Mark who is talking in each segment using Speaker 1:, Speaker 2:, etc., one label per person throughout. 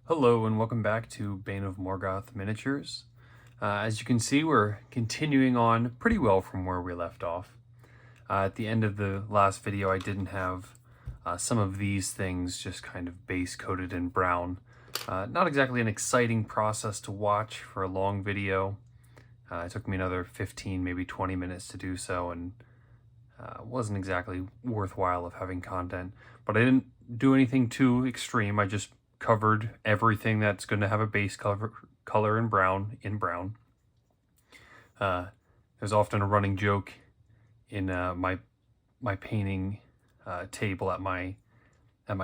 Speaker 1: Hello and welcome back to Bane of Morgoth Miniatures. As you can see, we're continuing on pretty well from where we left off. At the end of the last video, I didn't have some of these things just kind of base coated in brown. Not exactly an exciting process to watch for a long video. It took me another 15, maybe 20 minutes to do so, and wasn't exactly worthwhile of having content. But I didn't do anything too extreme. I just covered everything that's going to have a base color in brown. There's often a running joke in my painting table at my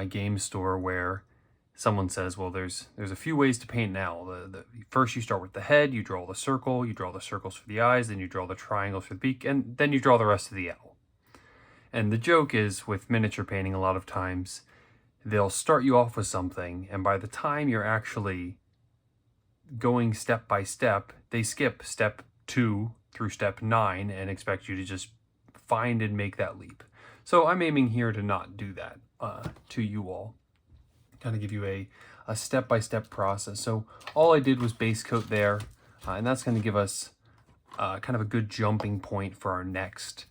Speaker 1: game store where someone says, well, there's a few ways to paint now. First you start with the head, you draw the circle, you draw the circles for the eyes, then you draw the triangles for the beak, and then you draw the rest of the owl. And the joke is, with miniature painting, a lot of times they'll start you off with something, and by the time you're actually going step by step, they skip step 2 through step 9 and expect you to just find and make that leap. So I'm aiming here to not do that to you all. Kind of give you a step-by-step process. So all I did was base coat there, and that's going to give us kind of a good jumping point for our next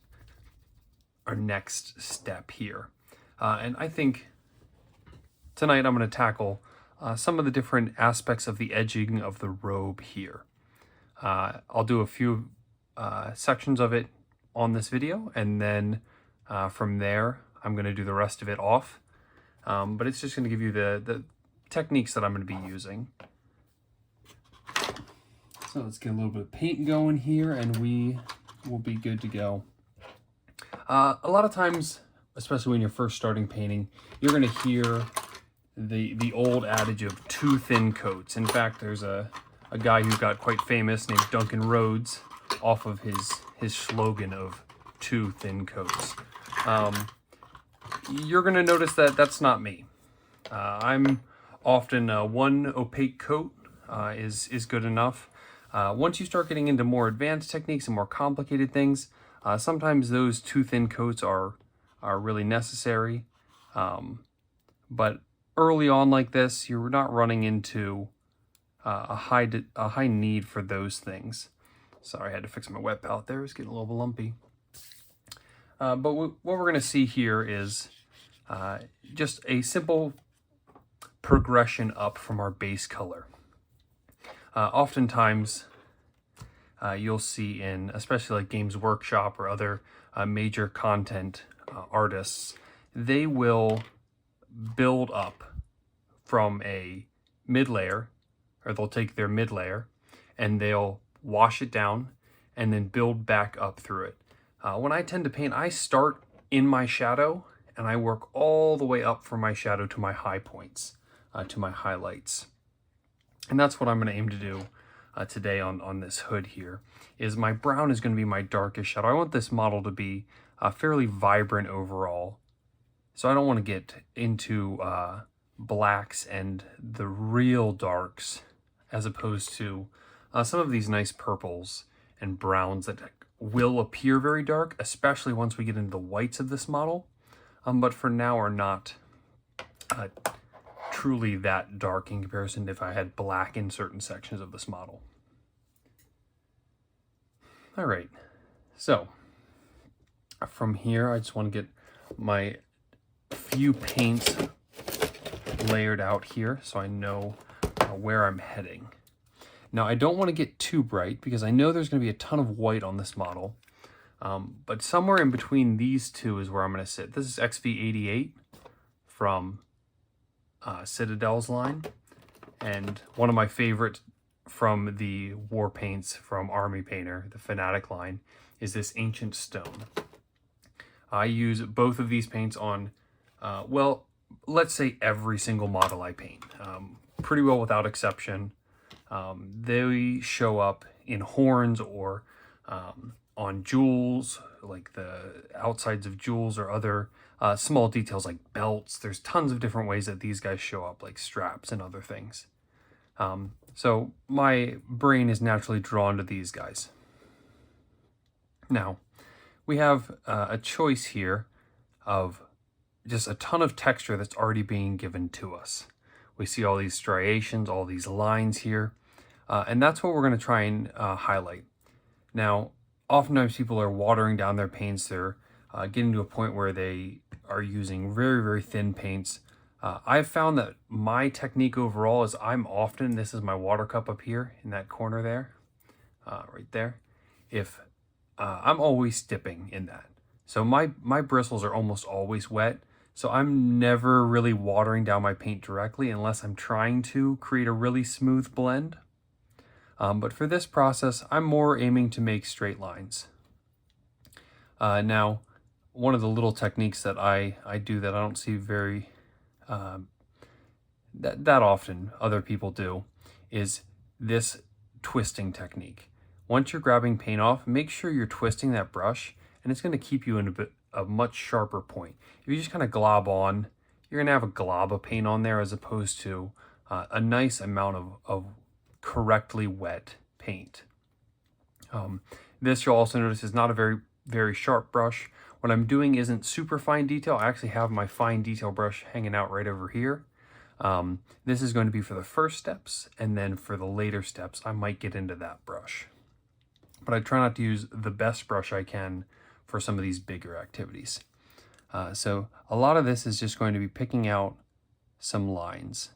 Speaker 1: step here. And I think tonight I'm going to tackle some of the different aspects of the edging of the robe here. I'll do a few sections of it on this video, and then from there I'm going to do the rest of it off. But it's just going to give you the techniques that I'm going to be using. So let's get a little bit of paint going here, and we will be good to go. A lot of times, especially when you're first starting painting, you're going to hear the old adage of two thin coats. In fact, there's a guy who got quite famous named Duncan Rhodes off of his slogan of two thin coats. You're going to notice that that's not me. I'm often one opaque coat is good enough. Once you start getting into more advanced techniques and more complicated things, sometimes those two thin coats are really necessary. But early on like this, you're not running into a high need for those things. Sorry, I had to fix my wet palette there. It's getting a little lumpy. But what we're going to see here is just a simple progression up from our base color. Oftentimes, you'll see in, especially like Games Workshop or other major content artists, they will build up from a mid layer, or they'll take their mid layer and they'll wash it down and then build back up through it. When I tend to paint, I start in my shadow and I work all the way up from my shadow to my high points, to my highlights. And that's what I'm going to aim to do today on this hood here. Is my brown is going to be my darkest shadow. I want this model to be fairly vibrant overall. So I don't want to get into blacks and the real darks, as opposed to some of these nice purples and browns that will appear very dark, especially once we get into the whites of this model, but for now are not truly that dark in comparison to if I had black in certain sections of this model. All right, so from here I just want to get my few paints layered out here so I know where I'm heading. Now I don't want to get too bright because I know there's going to be a ton of white on this model, but somewhere in between these two is where I'm going to sit. This is XV88 from Citadel's line, and one of my favorite from the war paints from Army Painter, the Fanatic line, is this Ancient Stone. I use both of these paints on, well, let's say every single model I paint, pretty well without exception. They show up in horns or on jewels, like the outsides of jewels or other small details like belts. There's tons of different ways that these guys show up, like straps and other things. So my brain is naturally drawn to these guys. Now, we have a choice here of just a ton of texture that's already being given to us. We see all these striations, all these lines here, and that's what we're going to try and highlight. Now, oftentimes people are watering down their paints. They're getting to a point where they are using very, very thin paints. I've found that my technique overall is this is my water cup up here in that corner there, right there. I'm always dipping in that. So my bristles are almost always wet. So I'm never really watering down my paint directly unless I'm trying to create a really smooth blend. But for this process, I'm more aiming to make straight lines. Now, one of the little techniques that I do that I don't see very that often other people do is this twisting technique. Once you're grabbing paint off, make sure you're twisting that brush, and it's going to keep you in a much sharper point. If you just kind of glob on, you're going to have a glob of paint on there as opposed to a nice amount of correctly wet paint. This you'll also notice is not a very, very sharp brush. What I'm doing isn't super fine detail. I actually have my fine detail brush hanging out right over here. This is going to be for the first steps, and then for the later steps, I might get into that brush. But I try not to use the best brush I can for some of these bigger activities. So a lot of this is just going to be picking out some lines.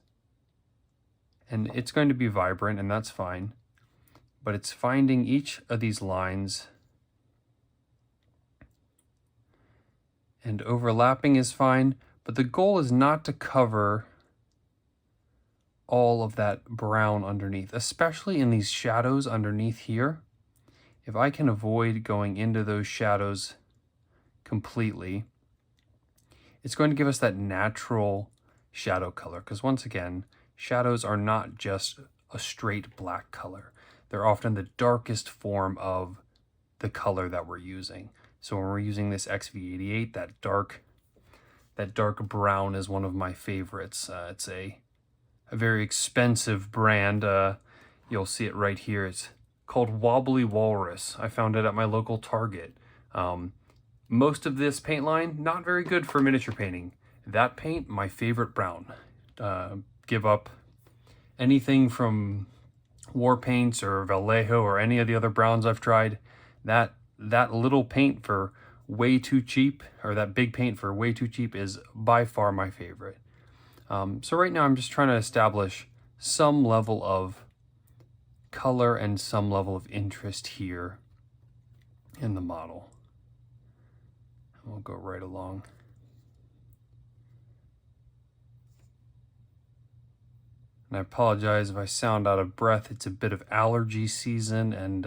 Speaker 1: And it's going to be vibrant, and that's fine. But it's finding each of these lines, and overlapping is fine, but the goal is not to cover all of that brown underneath, especially in these shadows underneath here. If I can avoid going into those shadows completely, it's going to give us that natural shadow color. Because once again, shadows are not just a straight black color. They're often the darkest form of the color that we're using. So when we're using this XV88, that dark brown is one of my favorites. It's a very expensive brand. You'll see it right here. It's called Wobbly Walrus. I found it at my local Target. Most of this paint line, not very good for miniature painting. That paint, my favorite brown. Give up anything from War Paints or Vallejo or any of the other browns I've tried. That little paint for way too cheap, or that big paint for way too cheap, is by far my favorite. So right now I'm just trying to establish some level of color and some level of interest here in the model. And we'll go right along. And I apologize if I sound out of breath. It's a bit of allergy season, and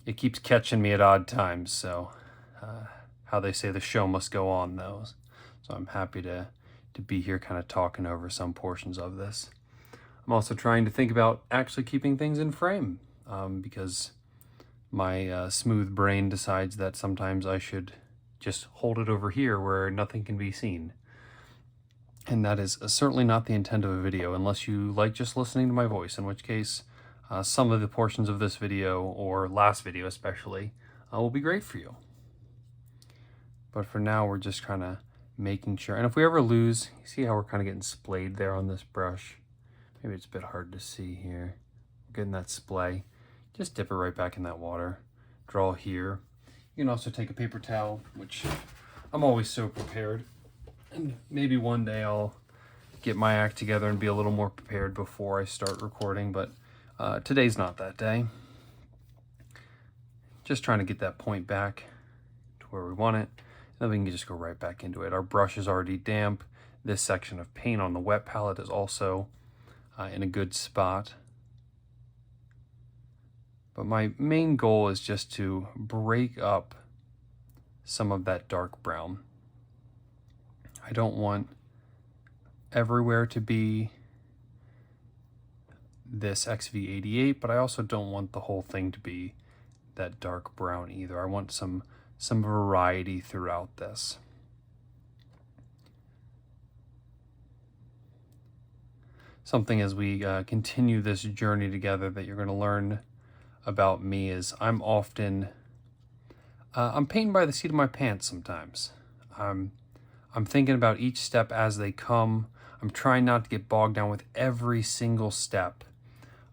Speaker 1: it keeps catching me at odd times. So how they say, the show must go on, though. So I'm happy to be here kind of talking over some portions of this. I'm also trying to think about actually keeping things in frame, because my smooth brain decides that sometimes I should just hold it over here where nothing can be seen. And that is certainly not the intent of a video, unless you like just listening to my voice, in which case some of the portions of this video, or last video especially, will be great for you. But for now, we're just kind of making sure. And if we ever lose, you see how we're kind of getting splayed there on this brush? Maybe it's a bit hard to see here. Getting that splay. Just dip it right back in that water. Draw here. You can also take a paper towel, which I'm always so prepared. And maybe one day I'll get my act together and be a little more prepared before I start recording, but today's not that day. Just trying to get that point back to where we want it. And then we can just go right back into it. Our brush is already damp. This section of paint on the wet palette is also in a good spot. But my main goal is just to break up some of that dark brown. I don't want everywhere to be this XV88, but I also don't want the whole thing to be that dark brown either. I want some variety throughout this. Something as we continue this journey together that you're going to learn about me is I'm painting by the seat of my pants sometimes. I'm thinking about each step as they come. I'm trying not to get bogged down with every single step.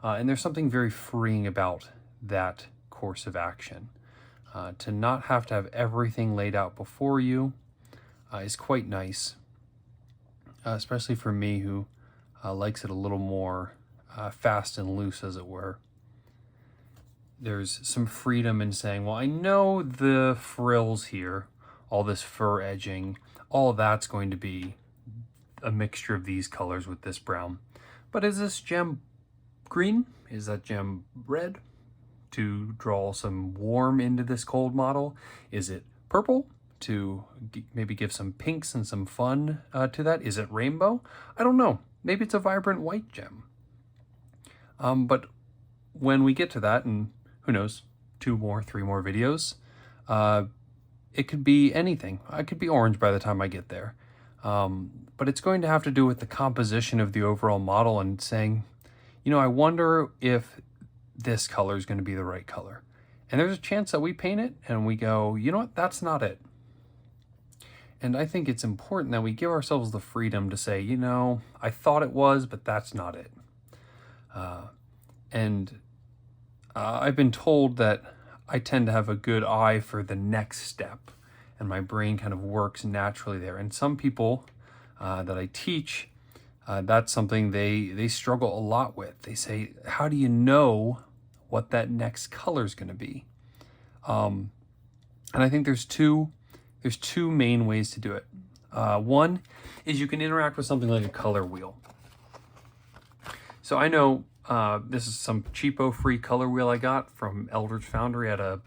Speaker 1: And there's something very freeing about that course of action. To not have to have everything laid out before you is quite nice, especially for me who likes it a little more fast and loose, as it were. There's some freedom in saying, well, I know the frills here, all this fur edging, all that's going to be a mixture of these colors with this brown. But is this gem green? Is that gem red? To draw some warm into this cold model? Is it purple to maybe give some pinks and some fun to that? Is it rainbow? I don't know. Maybe it's a vibrant white gem. But when we get to that, and who knows, 2 more, 3 more videos, it could be anything. I could be orange by the time I get there. But it's going to have to do with the composition of the overall model and saying, you know, I wonder if this color is going to be the right color. And there's a chance that we paint it and we go, you know what, that's not it. And I think it's important that we give ourselves the freedom to say, you know, I thought it was, but that's not it. I've been told that I tend to have a good eye for the next step, and my brain kind of works naturally there. And some people that I teach, that's something they struggle a lot with. They say, how do you know what that next color is going to be? And I think there's two main ways to do it. One is you can interact with something like a color wheel. So I know this is some cheapo free color wheel I got from Eldritch Foundry at a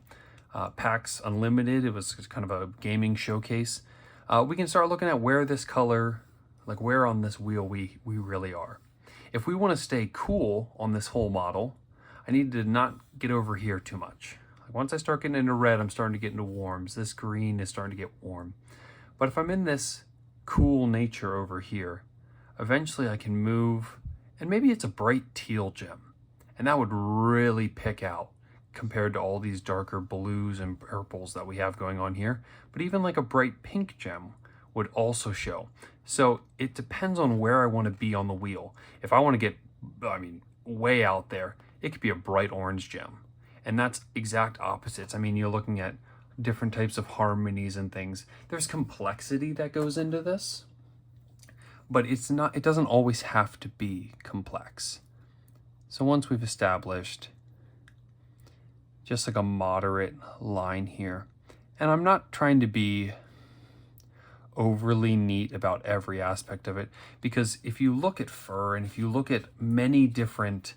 Speaker 1: PAX Unlimited. It was kind of a gaming showcase. We can start looking at where this color, like where on this wheel we really are. If we want to stay cool on this whole model, I need to not get over here too much. Like once I start getting into red, I'm starting to get into warms. This green is starting to get warm. But if I'm in this cool nature over here, eventually I can move, and maybe it's a bright teal gem. And that would really pick out compared to all these darker blues and purples that we have going on here. But even like a bright pink gem would also show. So it depends on where I want to be on the wheel. If I want to get, way out there, it could be a bright orange gem. And that's exact opposites. I mean, you're looking at different types of harmonies and things. There's complexity that goes into this, but it doesn't always have to be complex. So once we've established just like a moderate line here, and I'm not trying to be overly neat about every aspect of it, because if you look at fur and if you look at many different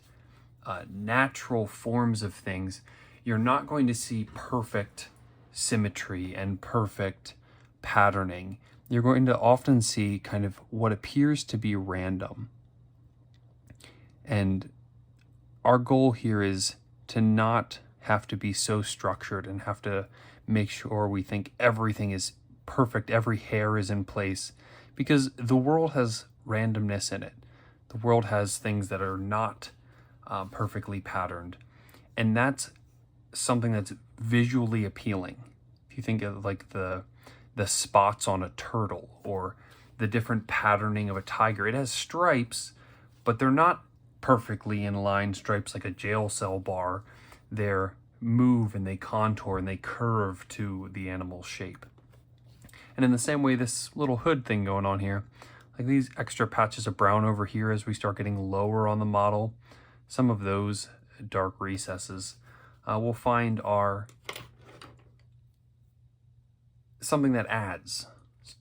Speaker 1: natural forms of things, you're not going to see perfect symmetry and perfect patterning. You're going to often see kind of what appears to be random. And our goal here is to not have to be so structured and have to make sure we think everything is perfect, every hair is in place, because the world has randomness in it. The world has things that are not perfectly patterned, and that's something that's visually appealing. If you think of like the spots on a turtle or the different patterning of a tiger, it has stripes, but they're not perfectly in line stripes like a jail cell bar. They're move and they contour and they curve to the animal's shape. And in the same way, this little hood thing going on here, like these extra patches of brown over here as we start getting lower on the model, some of those dark recesses we'll find are something that adds,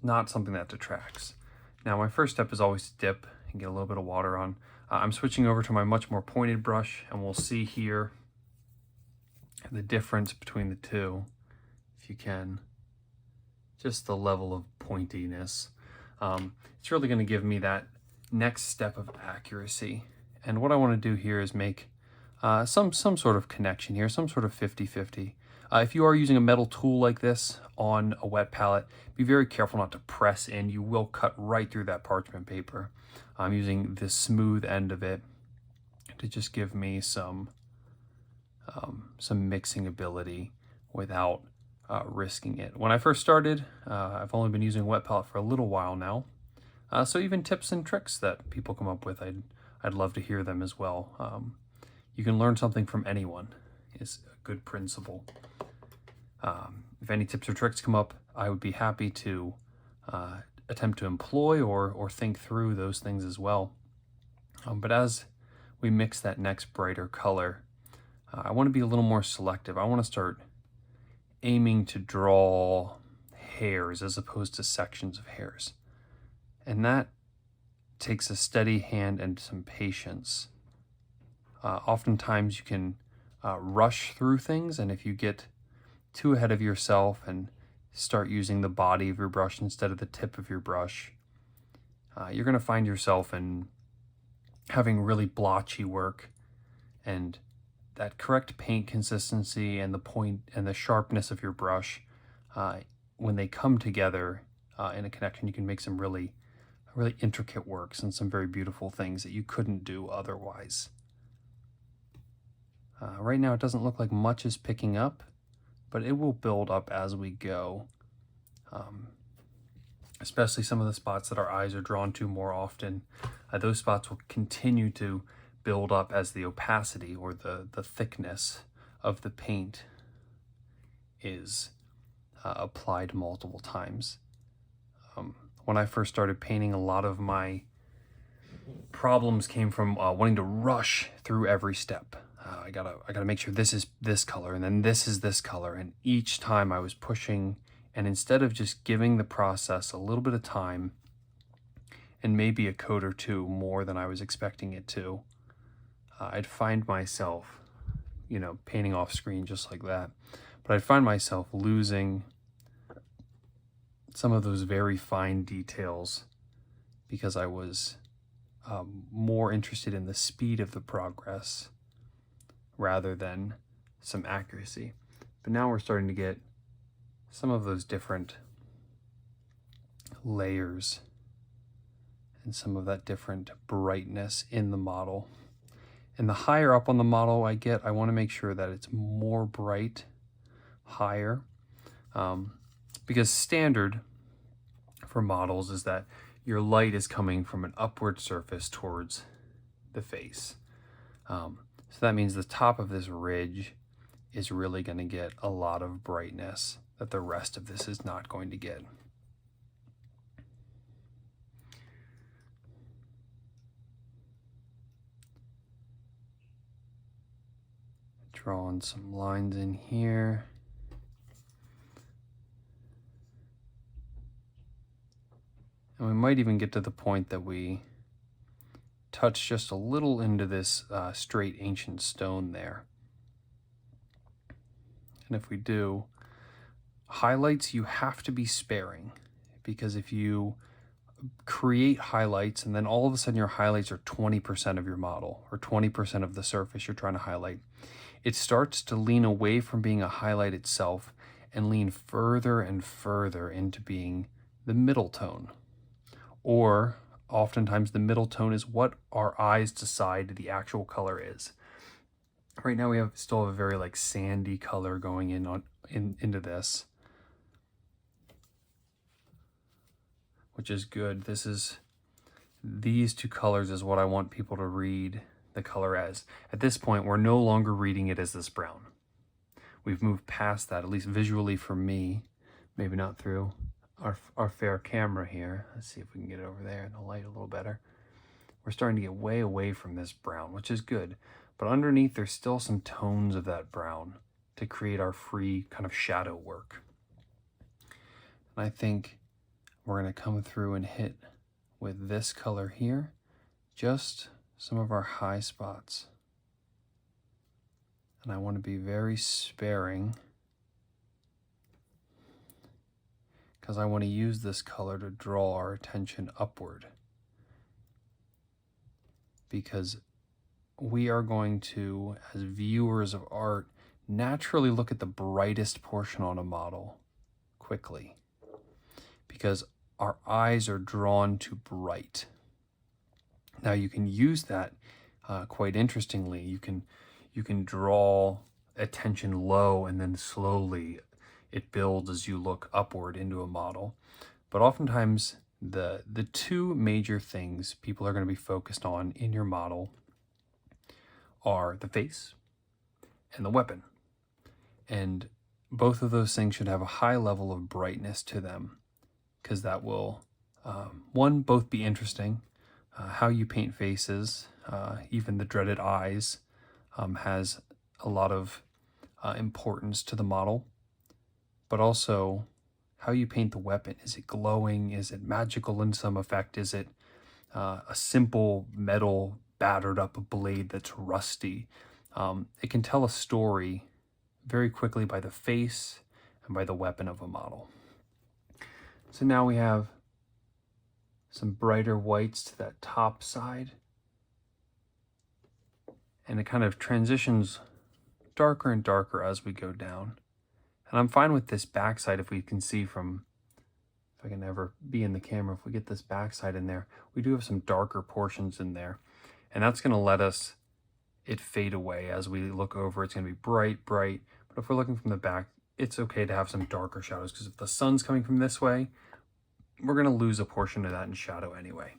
Speaker 1: not something that detracts. Now my first step is always to dip and get a little bit of water on. I'm switching over to my much more pointed brush, and we'll see here the difference between the two, if you can, just the level of pointiness. It's really going to give me that next step of accuracy. And what I want to do here is make some sort of connection here, some sort of 50-50. If you are using a metal tool like this on a wet palette, be very careful not to press in. You will cut right through that parchment paper. I'm using the smooth end of it to just give me some mixing ability without risking it. When I first started, I've only been using a wet palette for a little while now, So even tips and tricks that people come up with, I'd love to hear them as well. You can learn something from anyone is a good principle. If any tips or tricks come up, I would be happy to attempt to employ or think through those things as well. But as we mix that next brighter color, I want to be a little more selective. I want to start aiming to draw hairs as opposed to sections of hairs. And that takes a steady hand and some patience. Oftentimes you can rush through things, and if you get too ahead of yourself and start using the body of your brush instead of the tip of your brush, you're going to find yourself in having really blotchy work, and that correct paint consistency and the point and the sharpness of your brush, when they come together in a connection, you can make some really intricate works and some very beautiful things that you couldn't do otherwise. Right now it doesn't look like much is picking up, but it will build up as we go. Especially some of the spots that our eyes are drawn to more often. Those spots will continue to build up as the opacity or the thickness of the paint is applied multiple times. When I first started painting, a lot of my problems came from wanting to rush through every step. I gotta make sure this is this color and then this is this color, and each time I was pushing, and instead of just giving the process a little bit of time and maybe a coat or two more than I was expecting it to, I'd find myself, painting off screen just like that, but I'd find myself losing some of those very fine details because I was more interested in the speed of the progress rather than some accuracy. But now we're starting to get some of those different layers and some of that different brightness in the model. And the higher up on the model I get, I want to make sure that it's more bright, higher, because standard for models is that your light is coming from an upward surface towards the face. So that means the top of this ridge is really going to get a lot of brightness that the rest of this is not going to get. Drawing some lines in here. And we might even get to the point that we touch just a little into this straight ancient stone there. And if we do, highlights you have to be sparing, because if you create highlights and then all of a sudden your highlights are 20% of your model or 20% of the surface you're trying to highlight, it starts to lean away from being a highlight itself and lean further and further into being the middle tone. Or oftentimes the middle tone is what our eyes decide the actual color is. Right now we still have a very sandy color going into this, which is good. These two colors is what I want people to read the color as. At this point, we're no longer reading it as this brown. We've moved past that, at least visually for me, maybe not through our fair camera here. Let's see if we can get it over there in the light a little better. We're starting to get way away from this brown, which is good. But underneath, there's still some tones of that brown to create our free kind of shadow work. And I think we're going to come through and hit with this color here, just some of our high spots. And I want to be very sparing because I want to use this color to draw our attention upward, because we are going to, as viewers of art, naturally look at the brightest portion on a model quickly because our eyes are drawn to bright. Now you can use that quite interestingly. You can draw attention low and then slowly it builds as you look upward into a model. But oftentimes The two major things people are going to be focused on in your model are the face and the weapon. And both of those things should have a high level of brightness to them, because that will, one, both be interesting. How you paint faces, even the dreaded eyes, has a lot of importance to the model, but also how you paint the weapon. Is it glowing? Is it magical in some effect? Is it a simple metal battered up blade that's rusty? It can tell a story very quickly by the face and by the weapon of a model. So now we have some brighter whites to that top side, and it kind of transitions darker and darker as we go down. And I'm fine with this backside. If we can see from, if I can ever be in the camera, if we get this backside in there, we do have some darker portions in there, and that's going to let it fade away as we look over. It's going to be bright, but if we're looking from the back, it's okay to have some darker shadows, because if the sun's coming from this way, we're going to lose a portion of that in shadow anyway.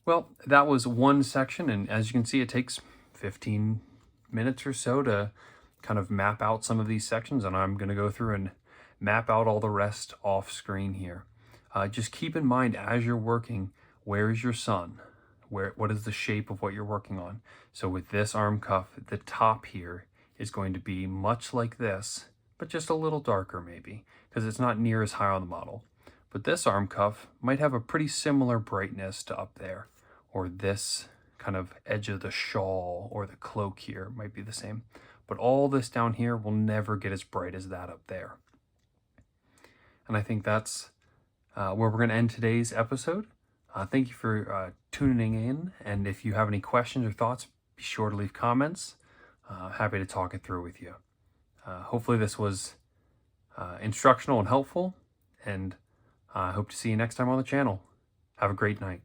Speaker 1: Well, that was one section, and as you can see, it takes 15 minutes or so to kind of map out some of these sections, and I'm going to go through and map out all the rest off screen here. Just keep in mind as you're working, where is your sun? What is the shape of what you're working on? So with this arm cuff, the top here is going to be much like this, but just a little darker maybe, because it's not near as high on the model. But this arm cuff might have a pretty similar brightness to up there, or this kind of edge of the shawl or the cloak here might be the same. But all this down here will never get as bright as that up there. And I think that's where we're going to end today's episode. Thank you for tuning in, and if you have any questions or thoughts, be sure to leave comments. Happy to talk it through with you. Hopefully this was instructional and helpful, and I hope to see you next time on the channel. Have a great night.